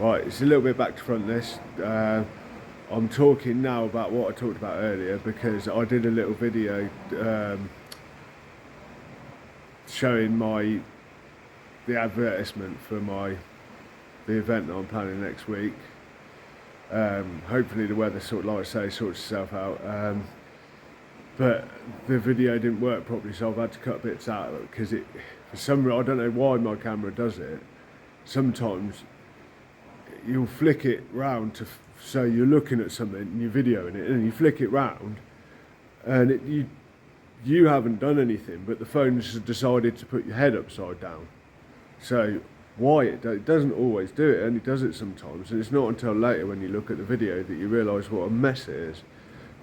Right, it's a little bit back to front this. I'm talking now about what I talked about earlier because I did a little video showing the advertisement for the event that I'm planning next week. Hopefully the weather like I say, sorts itself out. But the video didn't work properly, so I've had to cut bits out of it because for some reason, I don't know why my camera does it. Sometimes you'll flick it round so you're looking at something and you're videoing it, and you flick it round, and you haven't done anything, but the phone's decided to put your head upside down. So why it doesn't always do it, and it does it sometimes, and it's not until later when you look at the video that you realise what a mess it is.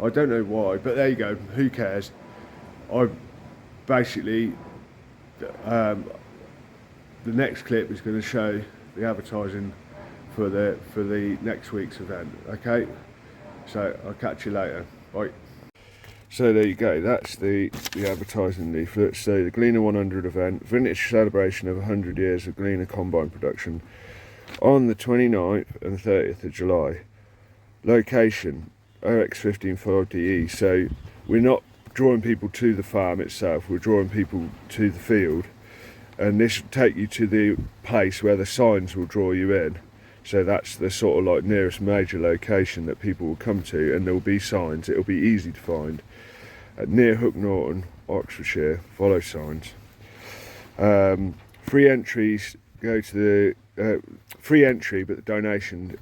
I don't know why, but there you go. Who cares? I basically the next clip is going to show the advertising for the next week's event. Okay, so I'll catch you later. Bye. So there you go. That's the advertising leaflet. So the Gleaner 100 event, vintage celebration of 100 years of Gleaner combine production, on the 29th and 30th of July. Location: OX155DE. So we're not drawing people to the farm itself, we're drawing people to the field, and this will take you to the place where the signs will draw you in. So that's the sort of like nearest major location that people will come to, and there will be signs. It'll be easy to find near Hook Norton, Oxfordshire. Follow signs. Free entries go to the free entry, but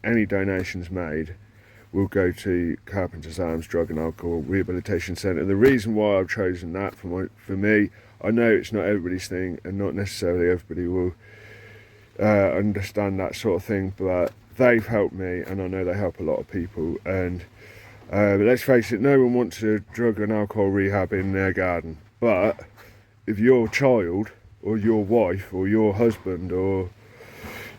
any donations made will go to Carpenters Arms Drug and Alcohol Rehabilitation Centre. The reason why I've chosen that for me, I know it's not everybody's thing, and not necessarily everybody will understand that sort of thing, but they've helped me, and I know they help a lot of people. And but let's face it, no one wants a drug and alcohol rehab in their garden. But if your child or your wife or your husband or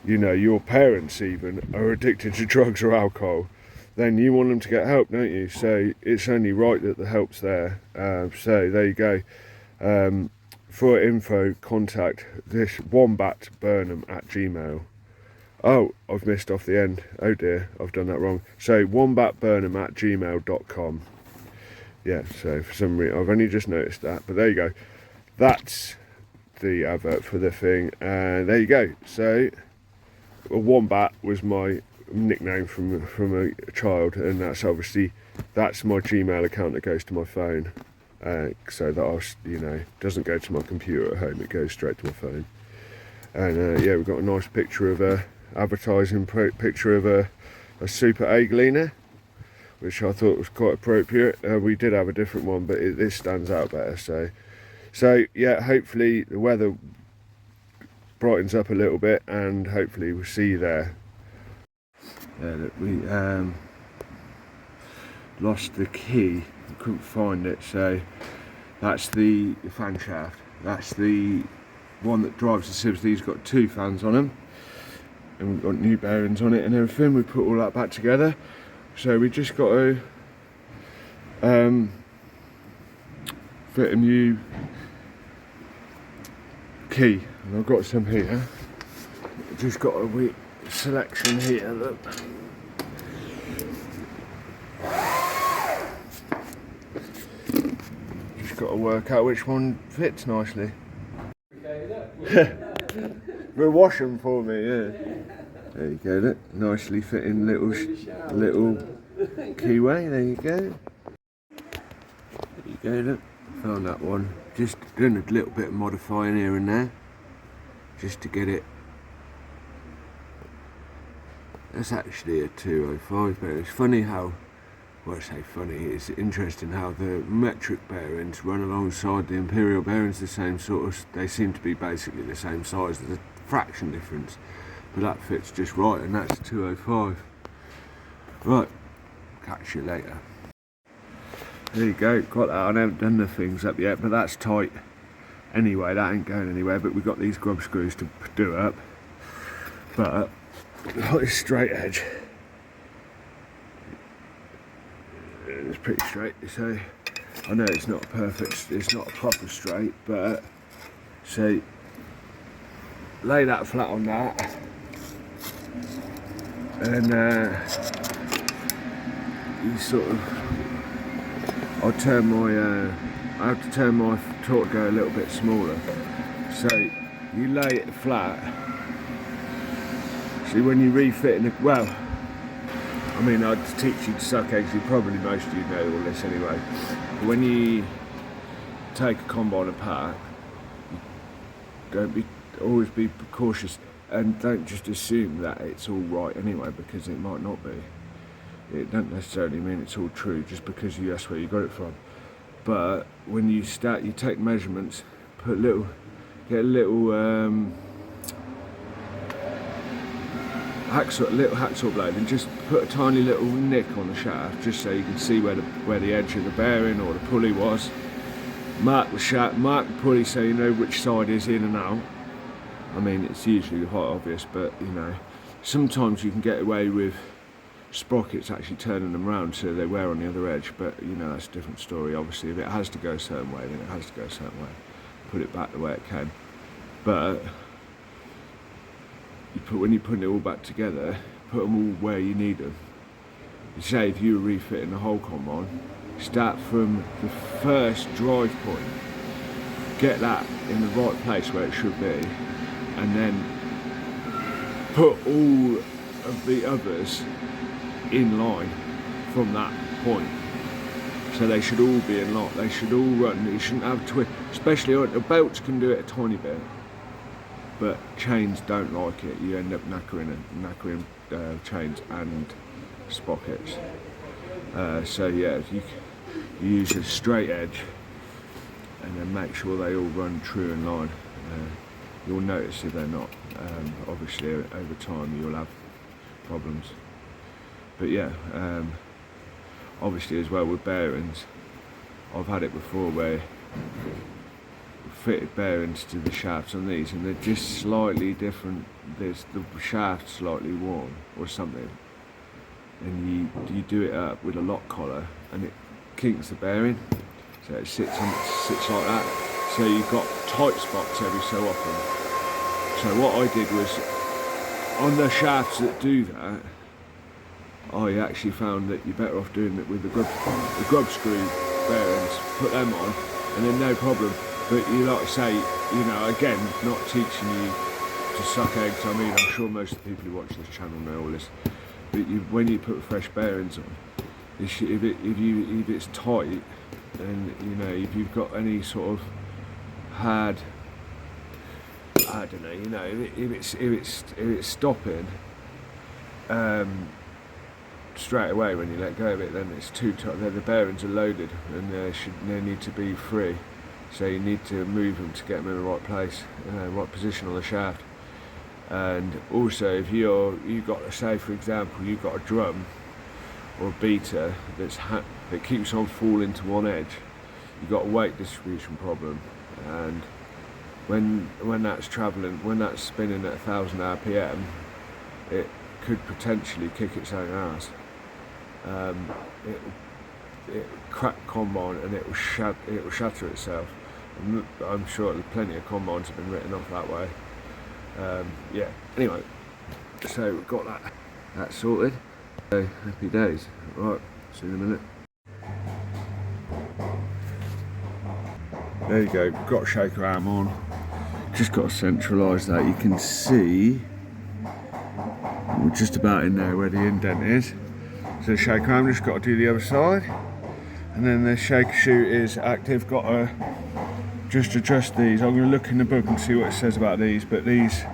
your parents even are addicted to drugs or alcohol, then you want them to get help, don't you? So it's only right that the help's there. So there you go. For info, contact this wombatburnham@gmail. Oh, I've missed off the end. Oh dear, I've done that wrong. So wombatburnham@gmail.com. Yeah, so for some reason, I've only just noticed that, but there you go. That's the advert for the thing, and there you go. So a wombat was my nickname from a child, and that's my Gmail account that goes to my phone. So that doesn't go to my computer at home, it goes straight to my phone. And yeah, we've got a nice picture of advertising picture of a Super A Gleaner, which I thought was quite appropriate. We did have a different one, but this stands out better. So yeah, hopefully the weather brightens up a little bit, and hopefully we'll see you there. Look, we lost the key, we couldn't find it, so that's the fan shaft. That's the one that drives the sieves. These got two fans on them, and we've got new bearings on it and everything. We put all that back together, so we just got to fit a new key, and I've got some here. Just got a wee selection here, look. Just got to work out which one fits nicely. We'll wash them for me, yeah. There you go, look. Nicely fitting little keyway, there you go. There you go, look. Found that one. Just doing a little bit of modifying here and there, just to get it. That's actually a 205, but it's funny how, well I say funny, it's interesting how the metric bearings run alongside the imperial bearings, the same sort of, they seem to be basically the same size, there's a fraction difference, but that fits just right, and that's 205. Right, catch you later. There you go, got that. I haven't done the things up yet, but that's tight. Anyway, that ain't going anywhere, but we've got these grub screws to do up. But got this straight edge. It's pretty straight, so I know it's not perfect, it's not a proper straight, but so lay that flat on that. and you sort of, I have to turn my torque go a little bit smaller. So you lay it flat. See, when you refit in well, I mean, I'd teach you to suck eggs. Probably most of you know all this anyway. But when you take a combine apart, always be cautious, and don't just assume that it's all right anyway, because it might not be. It doesn't necessarily mean it's all true just because that's where you got it from. But when you start, you take measurements, get a little hacksaw blade, and just put a tiny little nick on the shaft, just so you can see where the edge of the bearing or the pulley was. Mark the shaft, mark the pulley, so you know which side is in and out. I mean, it's usually quite obvious, but you know, sometimes you can get away with sprockets actually turning them around so they wear on the other edge, but you know, that's a different story. Obviously, if it has to go a certain way, then it has to go a certain way. Put it back the way it came. But when you're putting it all back together, put them all where you need them. You say if you were refitting the whole combine, start from the first drive point, get that in the right place where it should be, and then put all of the others in line from that point. So they should all be in line, they should all run, you shouldn't have twist, especially the belts can do it a tiny bit, but chains don't like it. You end up knackering chains and sprockets. So yeah, you use a straight edge and then make sure they all run true in line. You'll notice if they're not. Obviously over time you'll have problems. But yeah, obviously as well with bearings, I've had it before where fitted bearings to the shafts on these and they're just slightly different. There's the shaft slightly worn or something, and you do it up with a lock collar and it kinks the bearing, so it sits like that. So you've got tight spots every so often. So what I did was, on the shafts that do that, I actually found that you're better off doing it with the grub screw bearings. Put them on, and then no problem. But you, like I say, you know, again, not teaching you to suck eggs. I mean, I'm sure most of the people who watch this channel know all this. But when you put fresh bearings on, if it's tight, and you know, if you've got any sort of hard, I don't know, you know, if it's stopping straight away when you let go of it, then it's too tight. Then the bearings are loaded and they need to be free. So you need to move them to get them in the right place, right position on the shaft. And also, if you've got, say for example, you've got a drum or a beater that keeps on falling to one edge, you've got a weight distribution problem. And when that's travelling, when that's spinning at 1,000 RPM, it could potentially kick its own ass. It'll crack combine and it will shatter itself. I'm sure plenty of combines have been written off that way. Yeah, anyway, so we've got that sorted. So happy days. Right, see you in a minute. There you go, got a shaker arm on. Just got to centralise that. You can see we're just about in there where the indent is. So the shaker arm, just got to do the other side. And then the shaker chute is active, got to just adjust these. I'm going to look in the book and see what it says about these, but these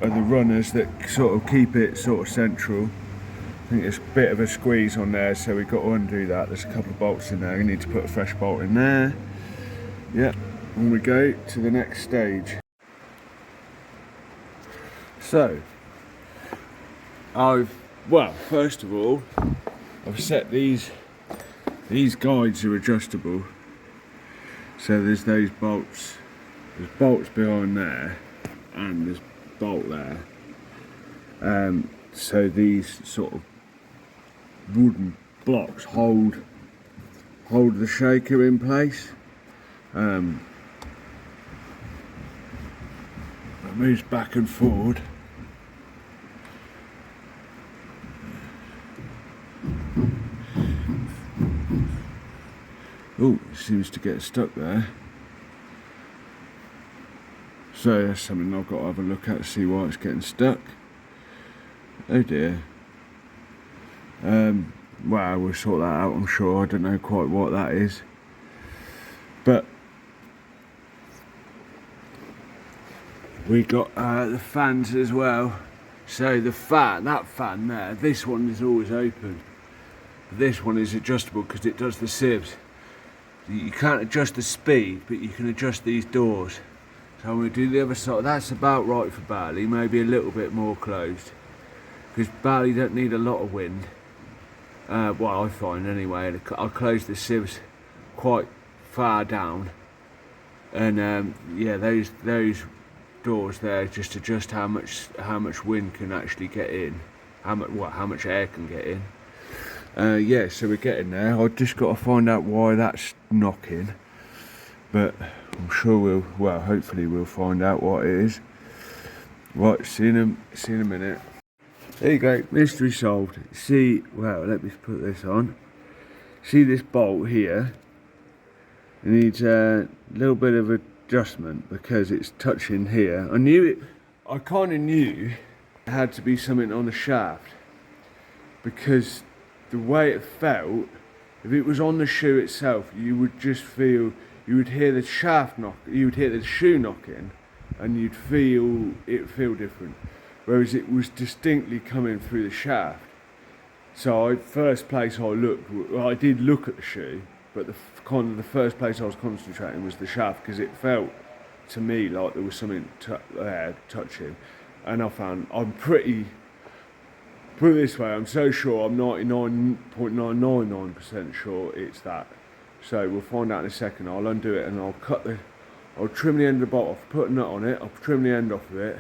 are the runners that sort of keep it sort of central. I think there's a bit of a squeeze on there, so we've got to undo that. There's a couple of bolts in there, we need to put a fresh bolt in there. Yeah, and we go to the next stage. So, first of all, I've set these guides are adjustable. So there's those bolts. There's bolts behind there, and there's bolt there. So these sort of wooden blocks hold the shaker in place. It moves back and forward. Oh, it seems to get stuck there. So that's something I've got to have a look at to see why it's getting stuck. Oh dear. Well, we'll sort that out, I'm sure. I don't know quite what that is. But we got the fans as well. So the that fan there, this one is always open. This one is adjustable because it does the sieves. You can't adjust the speed, but you can adjust these doors. So I'm going to do the other side. That's about right for Barley, maybe a little bit more closed. Because Barley don't need a lot of wind. Well, I find anyway. I close the sieves quite far down. And yeah, those doors there just adjust how much wind can actually get in. How much air can get in. Yeah, so we're getting there. I've just got to find out why that's knocking. But I'm sure hopefully we'll find out what it is. Right, see in a minute. There you go, mystery solved. See, well, let me put this on. See this bolt here? It needs a little bit of adjustment because it's touching here. I kind of knew it had to be something on the shaft because the way it felt, if it was on the shoe itself, you would just feel, you would hear the shaft knock, you would hear the shoe knocking, and you'd feel it feel different. Whereas it was distinctly coming through the shaft. So first place I looked, I did look at the shoe, but the first place I was concentrating was the shaft because it felt to me like there was something touching, and I found put it this way, I'm so sure, I'm 99.999% sure it's that. So we'll find out in a second. I'll undo it and I'll trim the end of the bolt off, put a nut on it, I'll trim the end off of it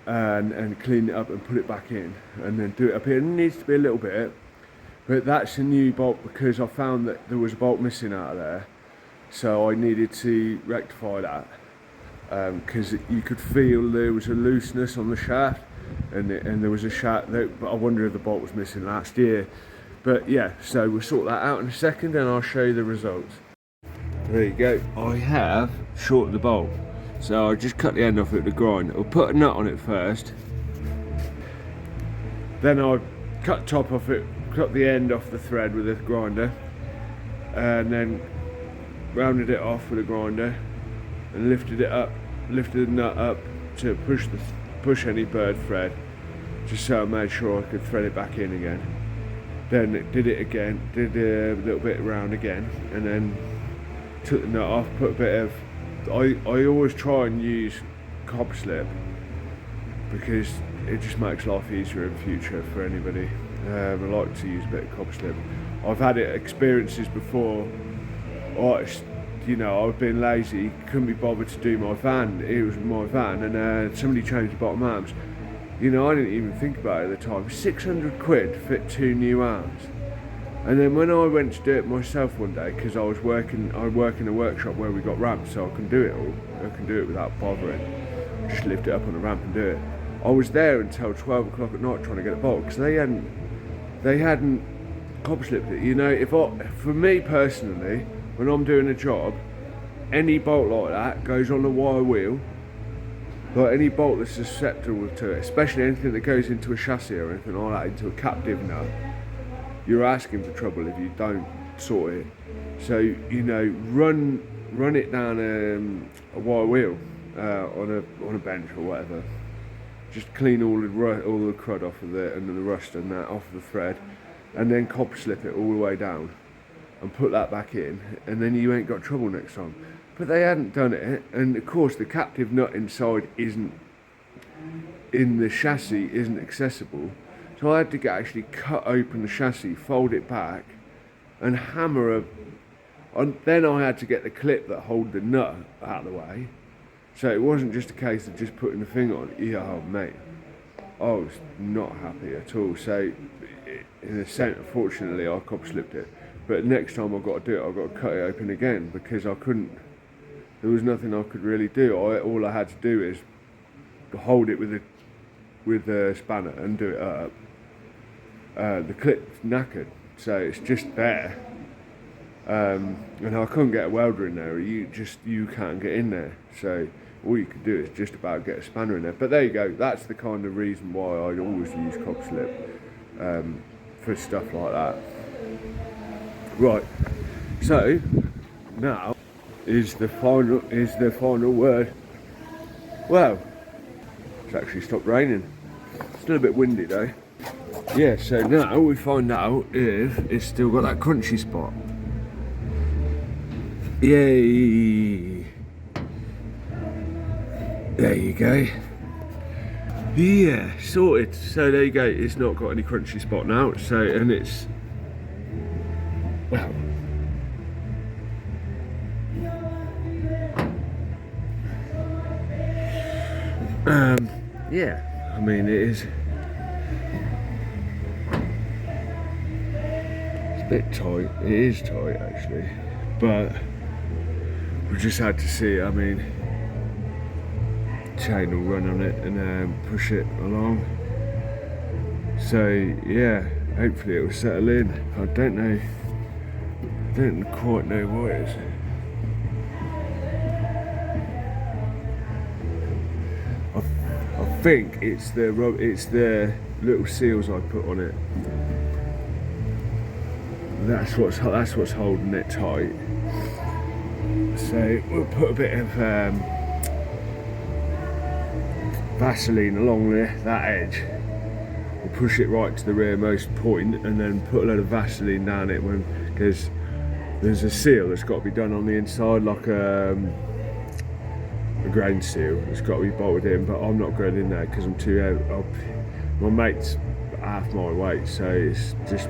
and clean it up and put it back in and then do it up here. It needs to be a little bit, but that's a new bolt because I found that there was a bolt missing out of there. So I needed to rectify that because you could feel there was a looseness on the shaft. And there was a shaft, but I wonder if the bolt was missing last year. But yeah, so we'll sort that out in a second and I'll show you the results. There you go. I have shortened the bolt. So I just cut the end off with the grinder. I'll put a nut on it first. Then I'll cut top off it, cut the end off the thread with the grinder. And then rounded it off with a grinder and lifted the nut up to push any bird thread, just so I made sure I could thread it back in again. Then did it again, did a little bit round again, and then took the nut off, put a bit of, I always try and use cob slip because it just makes life easier in future for anybody. I like to use a bit of cob slip. I've had experiences before, I've been lazy, couldn't be bothered to do my van. It was my van, and somebody changed the bottom arms. I didn't even think about it at the time. 600 quid to fit 2 new arms. And then when I went to do it myself one day, because I work in a workshop where we got ramps, so I can do it all. I can do it without bothering. Just lift it up on the ramp and do it. I was there until 12 o'clock at night trying to get a bolt because they hadn't cob slipped it. For me personally, when I'm doing a job, any bolt like that goes on a wire wheel. Like any bolt that's susceptible to it, especially anything that goes into a chassis or anything like that, into a captive nut, you're asking for trouble if you don't sort it. So run it down a wire wheel on a bench or whatever. Just clean all the crud off of it and the rust and that off the thread, and then cob slip it all the way down. And put that back in, and then you ain't got trouble next time. But they hadn't done it, and of course the captive nut inside isn't accessible. So I had to actually cut open the chassis, fold it back, and hammer then I had to get the clip that hold the nut out of the way. So it wasn't just a case of just putting the thing on. Oh mate, I was not happy at all. So in a sense, unfortunately, I cob slipped it. But next time I've got to do it, I've got to cut it open again because I couldn't. There was nothing I could really do. All I had to do is hold it with a spanner and do it up. The clip's knackered, so it's just there. and I couldn't get a welder in there. You can't get in there. So all you could do is just about get a spanner in there. But there you go. That's the kind of reason why I always use cob slip for stuff like that. Right. So now is the final word. Well, it's actually stopped raining. Still a bit windy though. Yeah, so now we find out if it's still got that crunchy spot. Yay! There you go. Yeah, sorted. So there you go. It's not got any crunchy spot now. So, and it's, well, yeah. I mean, it is. It's a bit tight. It is tight actually, but we just had to see. I mean, chain will run on it and push it along. So yeah, hopefully it will settle in. I don't know. I don't quite know what it is. I think it's the little seals I put on it. That's what's holding it tight. So we'll put a bit of Vaseline along that edge. We'll push it right to the rearmost point and then put a load of Vaseline down it because there's a seal that's got to be done on the inside, like a grain seal. It's got to be bolted in, but I'm not going in there because I'm too heavy. My mate's half my weight, so it just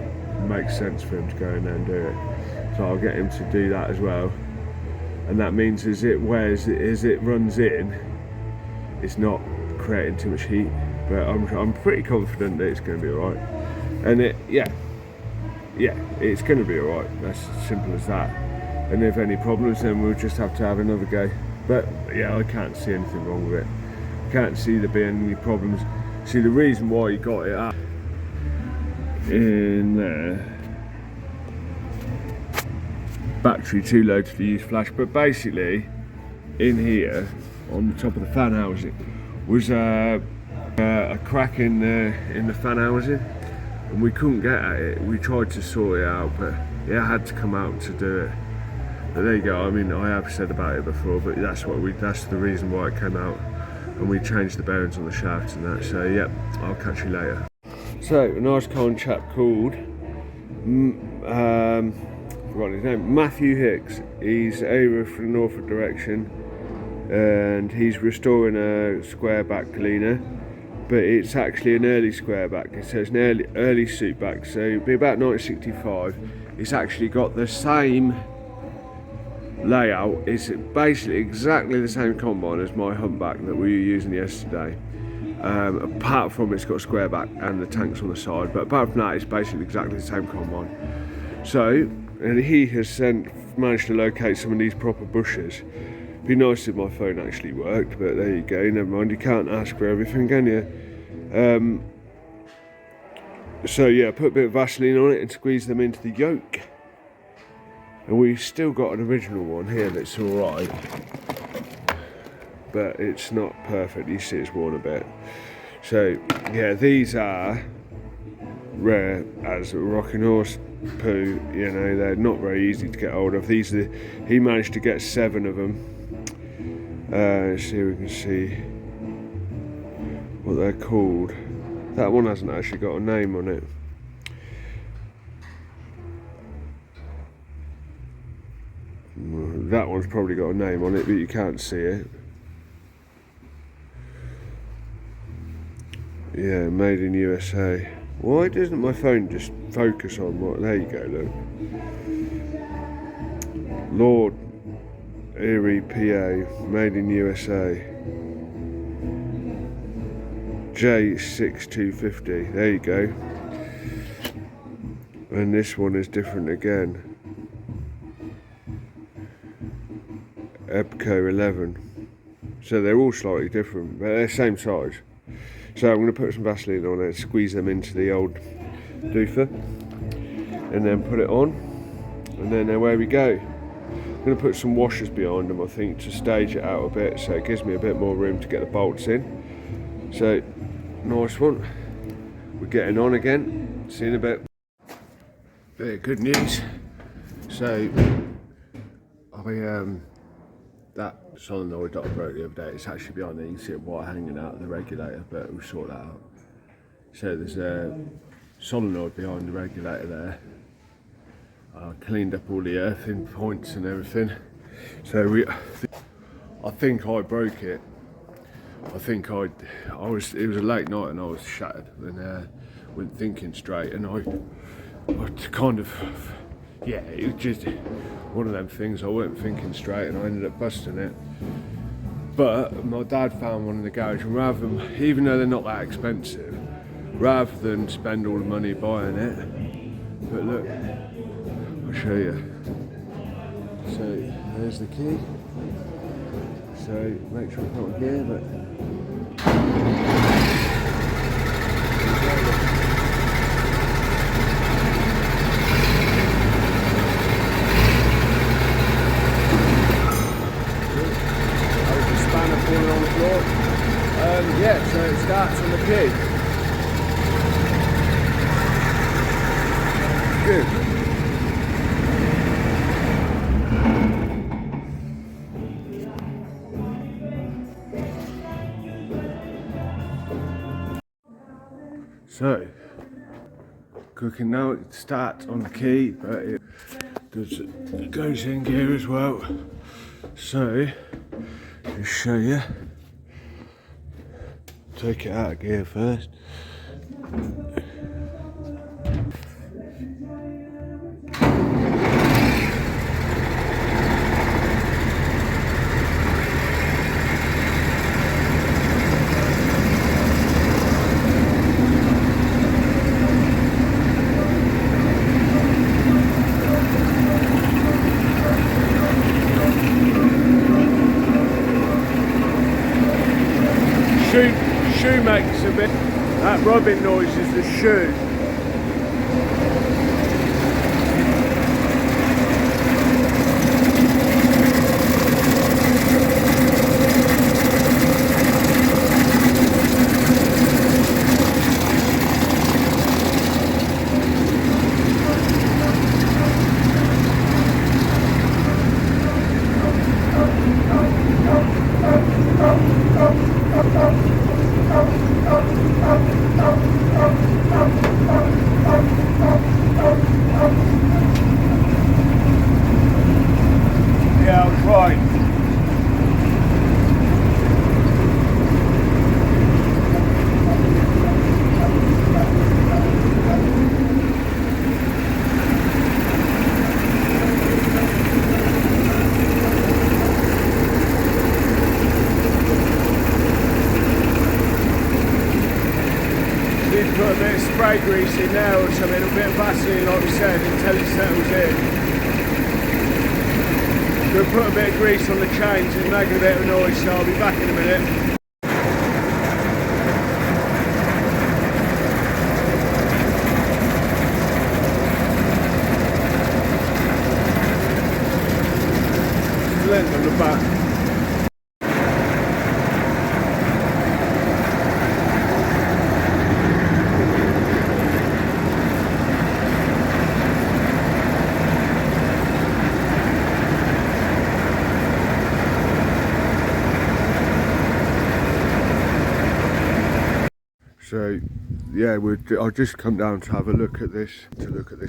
makes sense for him to go in there and do it. So I'll get him to do that as well. And that means as it runs in, it's not creating too much heat. But I'm pretty confident that it's going to be alright. And it's going to be alright. That's as simple as that. And if any problems, then we'll just have to have another go. But yeah, I can't see anything wrong with it. Can't see there being any problems. See, the reason why you got it up in there, battery too low to use flash, but basically in here on the top of the fan housing was a crack in the fan housing, and we couldn't get at it. We tried to sort it out, but it had to come out to do it. But there you go. I mean, I have said about it before, but that's the reason why it came out, and we changed the bearings on the shaft and that. So yep, I'll catch you later. So a nice kind chap called forgot his name, Matthew Hicks. He's over from Norfolk direction, and he's restoring a square back cleaner, but it's actually an early square back. It says an early suit back, so it'll be about 1965. It's actually got the same layout. It's basically exactly the same combine as my humpback that we were using yesterday. Apart from it's got a square back and the tanks on the side, but apart from that, it's basically exactly the same combine. So, and he has managed to locate some of these proper bushes. It'd be nice if my phone actually worked, but there you go, never mind, you can't ask for everything, can you? So yeah, put a bit of Vaseline on it and squeeze them into the yoke. And we've still got an original one here that's alright, but it's not perfect. You see it's worn a bit. So yeah, these are rare as a rocking horse poo, you know, they're not very easy to get hold of. He managed to get 7 of them. See if we can see what they're called. That one hasn't actually got a name on it. That one's probably got a name on it, but you can't see it. Yeah, made in USA. Why doesn't my phone just focus on what? There you go, look. Lord Erie, PA, made in USA. J6250, there you go. And this one is different again. EBCO 11. So they're all slightly different, but they're the same size. So I'm going to put some Vaseline on it, squeeze them into the old doofer, and then put it on. and then away we go. I'm going to put some washers behind them, I think, to stage it out a bit, so it gives me a bit more room to get the bolts in. So, nice one. We're getting on again. See you in a bit. Bit of good news. So, that solenoid that I broke the other day, it's actually behind there. You can see it white hanging out of the regulator, but we'll sort that out. So there's a solenoid behind the regulator there. I cleaned up all the earthing points and everything. So I think I broke it. I think it was a late night and I was shattered and wasn't thinking straight, and I kind of, yeah, it was just one of them things. I wasn't thinking straight and I ended up busting it. But my dad found one in the garage, and rather than, even though they're not that expensive, rather than spend all the money buying it, but look, I'll show you. So there's the key. So make sure it's not here, but falling on the floor. Yeah, so it starts on the key. Good. So, cooking now, it starts on the key, but it goes in gear as well. So, just show you. Take it out of gear first. Shoe makes a bit, that rubbing noise is the shoe. Yeah, I'll try. Put a bit of spray grease in there or something, a bit of Vaseline like we said, until it settles in. We'll put a bit of grease on the chains and make a bit of noise, so I'll be back in a minute. Length on the back. So yeah, I'll just come down to have a look at this,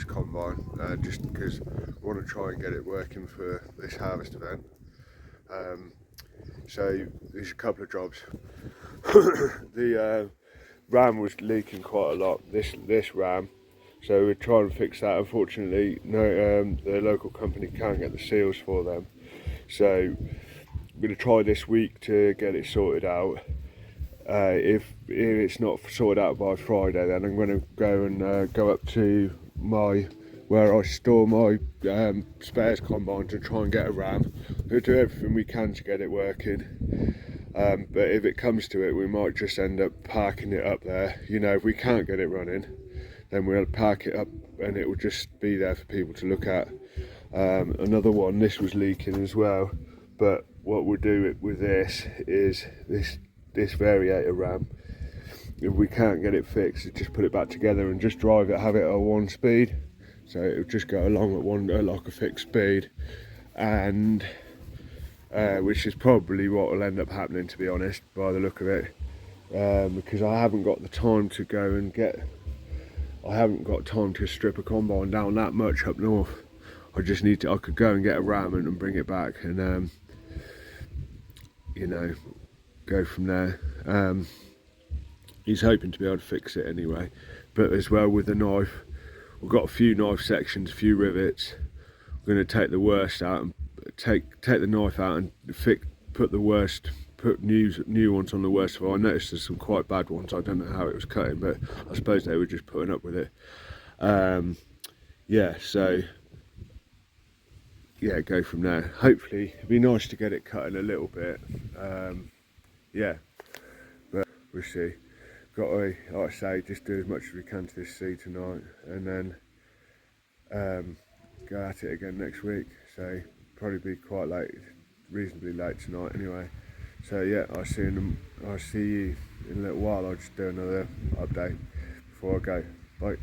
combine, just because I want to try and get it working for this harvest event. So there's a couple of jobs. The ram was leaking quite a lot, this ram, so we're trying to fix that. Unfortunately, no, the local company can't get the seals for them, so I'm going to try this week to get it sorted out. If it's not sorted out by Friday, then I'm going to go and go up to where I store my spares combine to try and get a ram. We'll do everything we can to get it working, but if it comes to it, we might just end up parking it up there. You know, if we can't get it running, then we'll park it up and it will just be there for people to look at. Another one, this was leaking as well, but what we'll do with this is this variator ram, if we can't get it fixed, just put it back together and just drive it, have it at 1 speed, so it'll just go along at one like a fixed speed, and which is probably what will end up happening, to be honest, by the look of it, because I haven't got the time to go and I haven't got time to strip a combine down that much up north. I could go and get a ram and bring it back, and you know, go from there. He's hoping to be able to fix it anyway, but as well with the knife, we've got a few knife sections, a few rivets. We're going to take the worst out and take the knife out and put new ones on the worst. So I noticed there's some quite bad ones. I don't know how it was cutting, but I suppose they were just putting up with it. Yeah, so yeah, go from there. Hopefully it'd be nice to get it cutting a little bit. Yeah, but we'll see. Got to, like I say, just do as much as we can to this sea tonight, and then go at it again next week. So probably be quite late, reasonably late tonight anyway. So yeah, I'll see you in a little while. I'll just do another update before I go. Bye.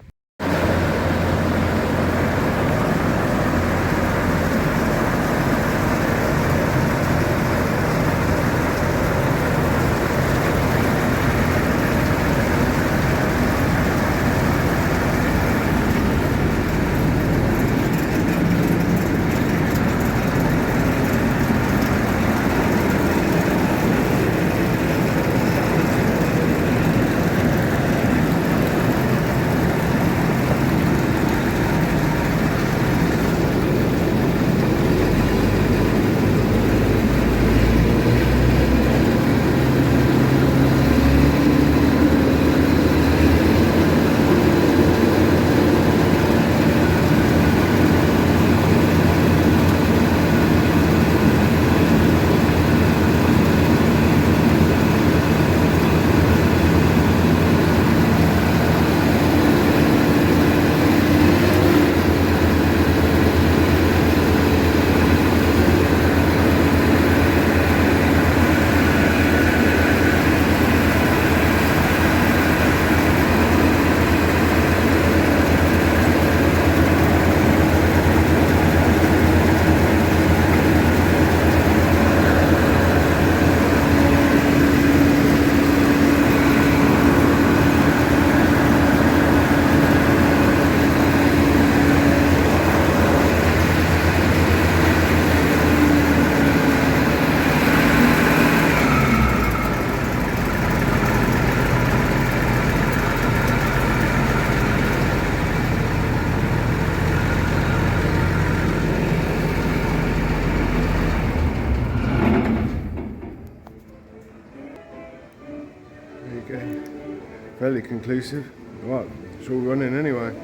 Fairly conclusive. Right, it's all running anyway,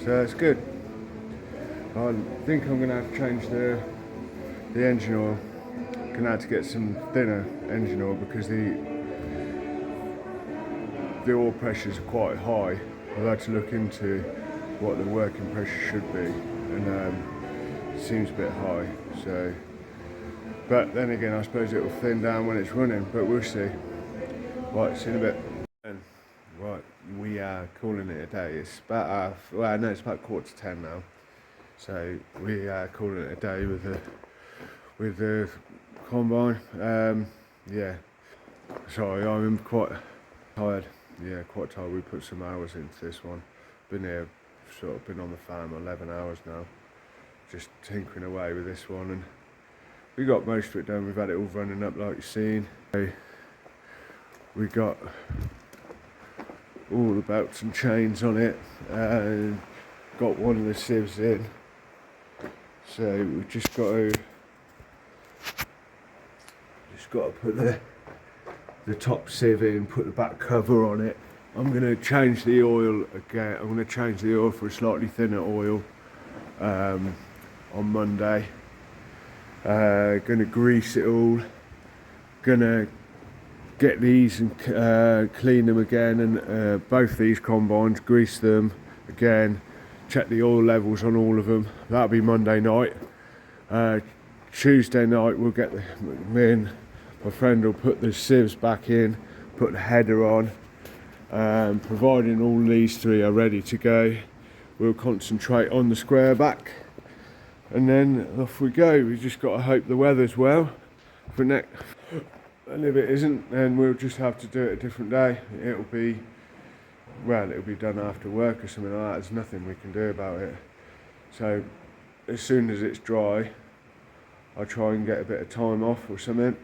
so it's good. I think I'm going to have to change the engine oil. Going to have to get some thinner engine oil because the oil pressures are quite high. I've had to look into what the working pressure should be, and it seems a bit high. So, but then again, I suppose it will thin down when it's running, but we'll see. Right, see you in a bit. Right, we are calling it a day. It's about it's about 9:45 now. So we are calling it a day with the combine. Yeah, sorry, I'm quite tired. Yeah, quite tired. We put some hours into this one. Been on the farm 11 hours now, just tinkering away with this one, and we got most of it done. We've had it all running up like you've seen. We got all the belts and chains on it, and got one of the sieves in, so we've just got to put the top sieve in, put the back cover on it. I'm going to change the oil again. I'm going to change the oil for a slightly thinner oil on Monday. Going to grease it all, going to get these and clean them again, and both these combines, grease them again, check the oil levels on all of them. That'll be Monday night. Tuesday night we'll get me and my friend will put the sieves back in, put the header on. Providing all these three are ready to go, we'll concentrate on the square back, and then off we go. We just got to hope the weather's well for next, and if it isn't, then we'll just have to do it a different day. It'll be done after work or something like that. There's nothing we can do about it. So as soon as it's dry, I'll try and get a bit of time off or something.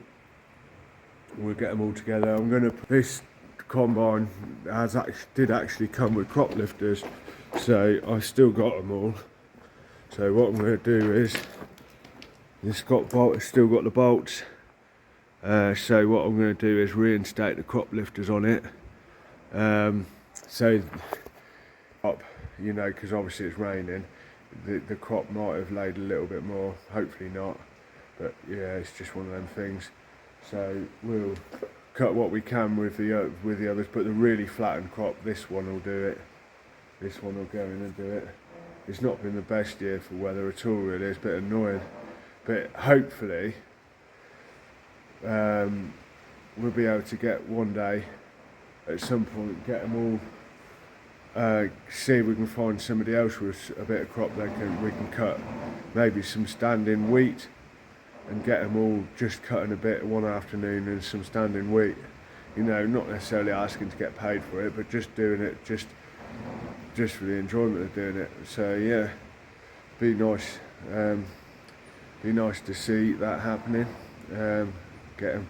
We'll get them all together. This combine did actually come with crop lifters, so I still got them all. So what I'm going to do is, it's still got the bolts. So what I'm going to do is reinstate the crop lifters on it. So up, you know, because obviously it's raining, the crop might have laid a little bit more. Hopefully not, but yeah, it's just one of them things. So we'll cut what we can with the others, but the really flattened crop, this one will do it. This one will go in and do it. It's not been the best year for weather at all, really. It's a bit annoying, but hopefully we'll be able to get one day at some point, get them all, see if we can find somebody else with a bit of crop we can cut, maybe some standing wheat, and get them all just cutting a bit one afternoon and some standing wheat. You know, not necessarily asking to get paid for it, but just doing it just for the enjoyment of doing it. So yeah, be nice to see that happening. Get them,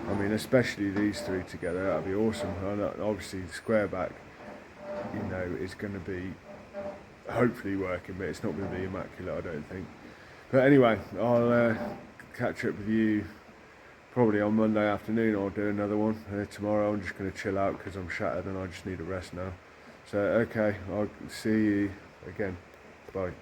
I mean, especially these three together, that'd be awesome. And obviously the square back, you know, is going to be hopefully working, but it's not going to be immaculate, I don't think. But anyway, I'll catch up with you probably on Monday afternoon. I'll do another one. Tomorrow I'm just going to chill out because I'm shattered and I just need a rest now. So okay, I'll see you again. Bye.